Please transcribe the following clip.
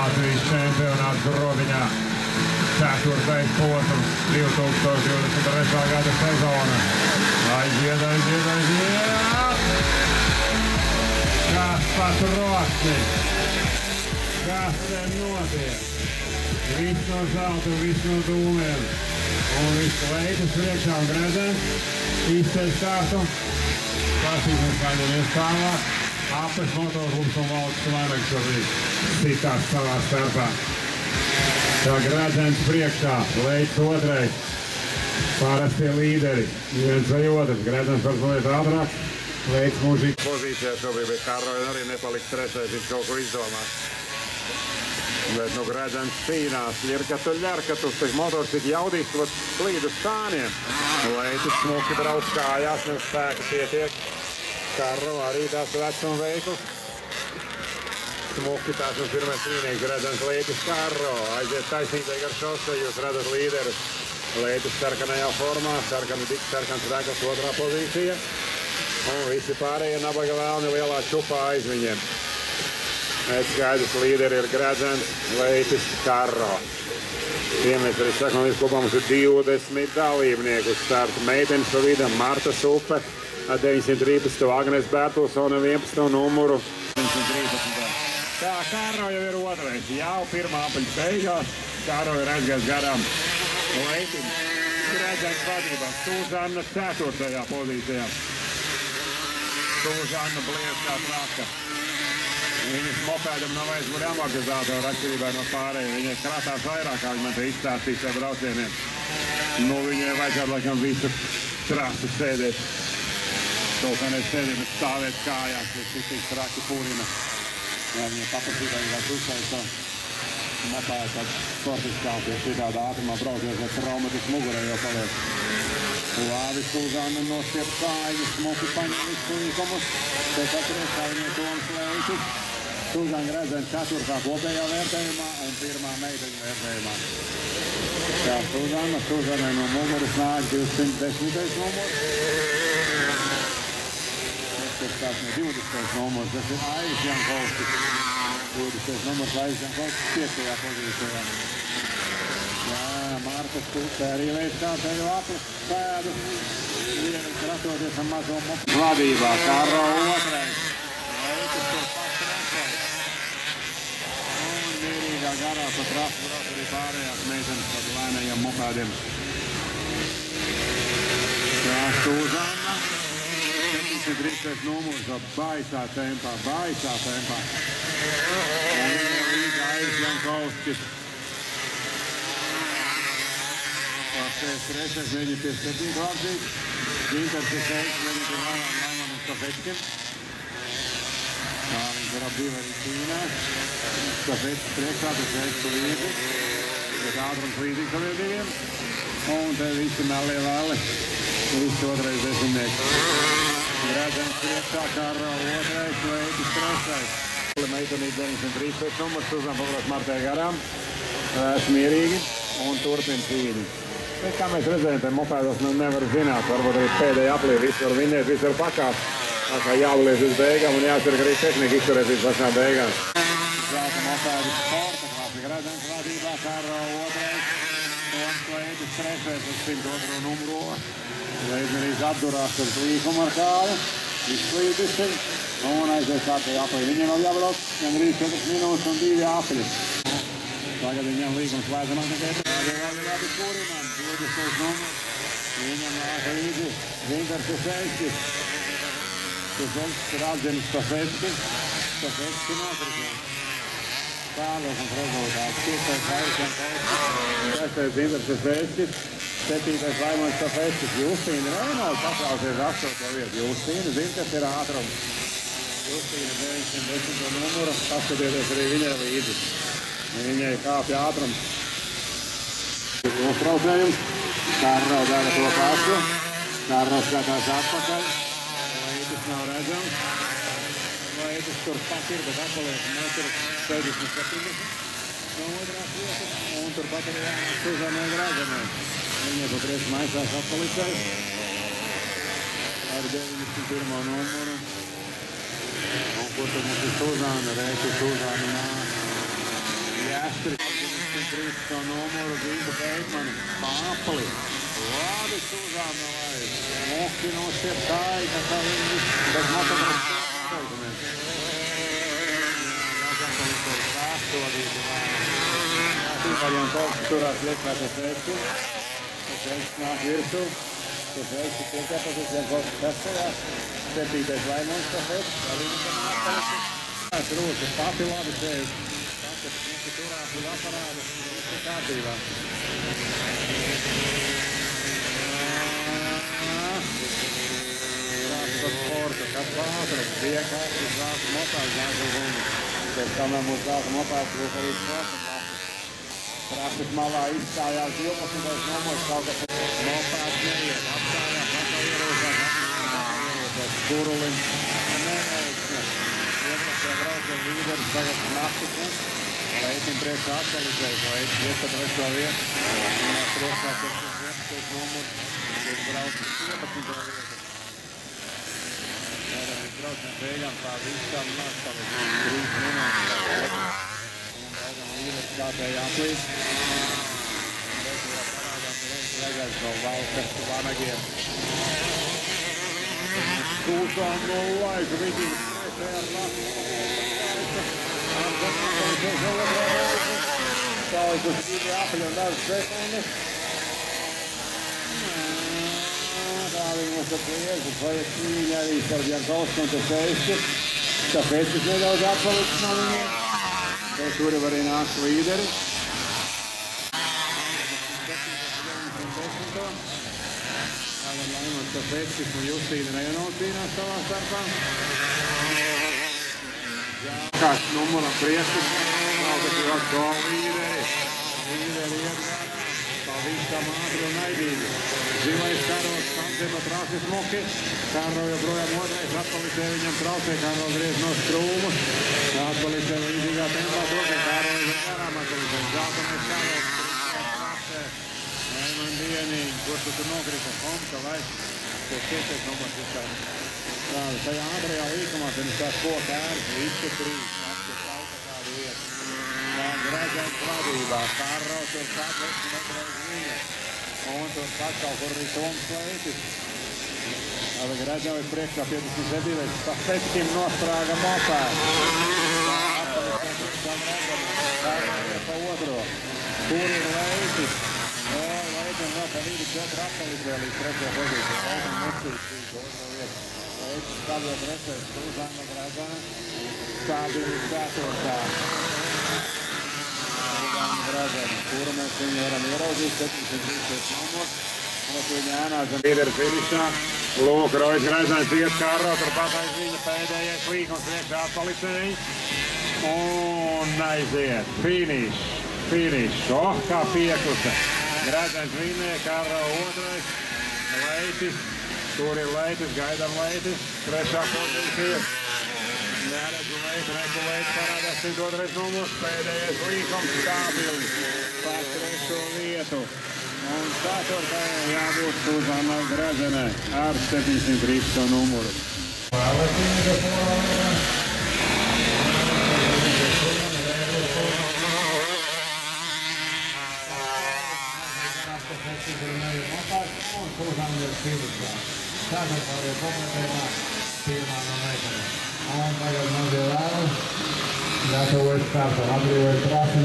Latvijas čempionāts Grobiņā. 4. posms 2023. gada sezona. Aiziet! Kas pat rokti? Kas te notiek? Viss no zelta, viss no dūmiem. Un viss leitas priekšā un gredzens. Izceļ startu. Pasīsimies, kā viņam tālāk. Apes motoklubs un Valdes Vainags šobrīd sitās savā starpā. Tā gredzens priekšā, leitas otrais. Parastie līderi. Viens vai otrs. Gredzens var paliet ātrāk. Leitas mūžīgi pozīcijā šobrīd, bet Karroja arī nepaliks trešais, viņš kaut ko izdomās. Bet nu gredzens cīnās. Ļerkatu, tas motors tik jaudīgs, ka slīd uz stāniem. Leitas smuki brauc kājās, nev spēka pietiek. Karro arī tās vecuma veikls. Smuki tās un pirmais trīnieks gredzens Leitis Karro. Aiziet taisnībai gar šosei, jūs redzat līderus. Leitis sarkanajā formā, sarkans degls otrā pozīcija. Un visi pārējie nabaga vēlni lielā čupā aiz viņiem. Mēs skaidrs līderi ir gredzens Leitis Karro. Tiem mēs arī sakam, līdz kopā mums ir 20 dalībnieku uz startu. Meitenes pa vidam Marta Supe, 913. Agnes Bērtulsone, 11. numuru. 913. Tā, Karro jau ir otrais. Jau pirmā apaļas beigās. Karro ir aizgājis garām Leitim. Gredzens vadībā. Sūzanna 4. pozīcijā. Sūzanna blies kā traka. Viņas mopēdam nav aizmuri amortizātori atšķirībā no pārējiem. Viņai krātās vairāk, kā viņi man te izstāstīs ar braucieniem. Nu, viņai vajadzētu laikam visu trasu sēdēt. Kaut kā nesēdēt, bet stāvēt kājās, jo tik traki purina. Jā, viņa papasītā viņa kāds uzsājas to mopēdu tāds sportiskāk, jo šitādā ātrumā braucies ar traumatis mugurē jau paliek. Labi, Sūzanna nostiep kāju, smuki paņem visu līkumus. Pēc atries, kā viņai Toms Leitis. Sūzanna gredzens 4. kopējā vērtējumā un 1. meiteņu vērtējumā. Jā, Sūzannai no muguras nāk 210. numurs. Tas tāds no 20. numurs, tas ir Aivis Jankovskis. 20. numurs Aivis Jankovskis 5. pozīcijā. Jā, Marta Stūpē arī veids kārtēju aplis pēdu. Vīrietis ratoties ar mazo mopu. Vadībā, Karro otrais. Leitis tur pats trešais. Un mierīgā garā pa trasu brauc arī pārējās meitenes par lēnējiem mopēdiem. Jā, Sūzanna. 73. numurs, baisā tempā. Un līdz Aivis Jankovskis. Pārsēs trešais, mēģina pie 7. vārdzīt. Ginters ir 6, mēģina pie Laimam un Stafetskim. Tā viņš ar ap 2 arī cīnās. Stafetskis priekšā, tas veids pa līdzi. Bet ātrums līdzīgs ar diviem. Un te visi melie vēli. Visi otrais desmitnieks. Gredzens priekšā, Karro otrais, Leitis trešais. Meitenīt 913 numurs, Suzana pabrauc Martai garām. Smierīgi un turpin cīņu. Bet kā mēs redzējām, te mopēdos nevar zināt, varbūt arī pēdējā aplī viss var vinēt, viss var pakāpt. Tā kā jāblies līdz beigām un jācer arī tehnika izturēt līdz pašām beigām. Zelta mopēdi sporta klasi, Gredzens vadībā, Karro otrais, Toms Leitis trešais uz 102. numuro. Leidnerīs apdurās ar līkumu ar kāju, izslīdisi un aizies kārtēji aplī. Viņiem vēl jābrauc, gandrīz 4 minūtes un 2 apļi. Tagad viņam līgums slēdzamāk tikai labi kurinam, 20. numurs. Viņam nāk līdzi Ginters Šešķis. Šešķis ir atzīmes Stafetskis. Stafetskis nokrikļiem. Tālākums rezultāts. 5. Aivis Jankovskis. 6. Ginters Šešķis. 7. Laimons Stafetskis. Justīna Reynolds paklausies 8. vietu. Justīna zina, kas ir ātrums. Justīna 910. numura. Paskatieties arī viņai līdzi. Viņai kāpja ātrums. Uztraucējums. Karro dara to pašu. Karro skatās atpakaļ. Leitis nav redzams. Leitis tur pat ir, bet atpaliek metru 60-70 no otrās vietas. Un turpat arī jānāk Suzanai Grazenai. Viņai pa priekšu maisās atpalicējs. Ar 91. numuru. Un kur tad mums ir Suzana? Reiķi Suzana nāk. metri. 13. numuru Gintu Beitmanu. Papli. Labi uzāmelēja. Moki nostiep taika, kā viņi bez motocikla steigumiem. Jāsaka, sāstodīti. Tīpaļiem kaut turās liekmēta sveicu. Sveicu nāk virsū. Sveicu piekā pozīcijām kaut sastajā. 7. Laimons stafets. Arī viņam atpalicis. Rūsa pati labi sēž. Pati turās uz aparātu. Visu kārtībā. Sporta, kad vātras, vienkārši zāku mopās, zāku zinu. Pēc kamēr mūs zāku mopās, būs arī sporta praktis. Praktis malā izstājās 12. numurs, kaut kas mopās neiet, apstājās, atkal ierūsās, Kurulim. Neveiksme. Iepriekšējā braucēja līderis, tagad Naktiknes. Leitim priekšā aktualizējas, Leitim iet pa 3. vietu. Priekšā 11. numurs, kurš brauc uz 17. vietu. Braucam beigām tā visam nāstāvis 3 minūtes. Un beigām līderis kārtēji aplīd. Beigām parādām reizēs no valsts vanagiem. Skūtām no laika, viņi priekšē ar laku. Stāvis uz 2 apļi un dažas sekundes. Mums ar priekšu, vajag cīņa arī starp Jankovsku un Teseiski. Tāpēc tas nedaudz atpalicis no viņiem. Pēc tur arī nāks līderi. Tagad Laimons Teseiskis un Justīna Rejanovs cīnās savā starpā. Jākās numuram priekšu. Vēl tas ir atkal līderi. Līderi iet. Visam ātri un naidīgi. Zilais karos, Sansepa trāsis Moki. Karro joprojām otrais, atpalisē viņam traucē, Karro griez no strūmu. Atpalisē līdzīgā tempā traucē, Karro ir garām atpalisē. Zeltamais Karos, trācē. Aimandienī, kurš tu tur nokrita, Homka vai? Tas 5. numurs vispār. Tajā ātrajā līkumā, pirms tās kokērs, visu 3. Atpēc auta kādu vietu. Grēzēns vadībā, Karro tur katrs metreiz viņa. Un tur kaut kur arī Toms Leitis. Grēzēns priekšā 57. Pa 7 nostrāga mopā. Karro ir pa otro. Kur ir Leitis? Leitim vēl pa vidi 4 apkalīt vēl līdz 3. pozīcija. Leitim nesīs līdz otro vietu. Leitis skabļo 3. Stūzāna Grēzēns. Skabļi 4. Kuru mēs viņu varam ieraudzīt, 73. numurs. Mums viņa ēnās zem līderi finišā. Lūk, Rojas Grēzēns iet Karro, turpat aiz viņa pēdējais līkums priekšā atpalicēji. Un aiziet. Finiš. Oh, kā pieklusa. Grēzēns vinē, Karro otrais. Leitis. Tur ir Leitis, gaidām Leitis. 3. pozīcija. Neredzu Leitis parādās 2. numurs, pēdējais līkums stabili pa 3. vietu. Un 4. jābūt Suzanai Grazenai ar 713. numuru. Un tagad mums ir lēmums, gatavojas startam, atbrīvojas trasi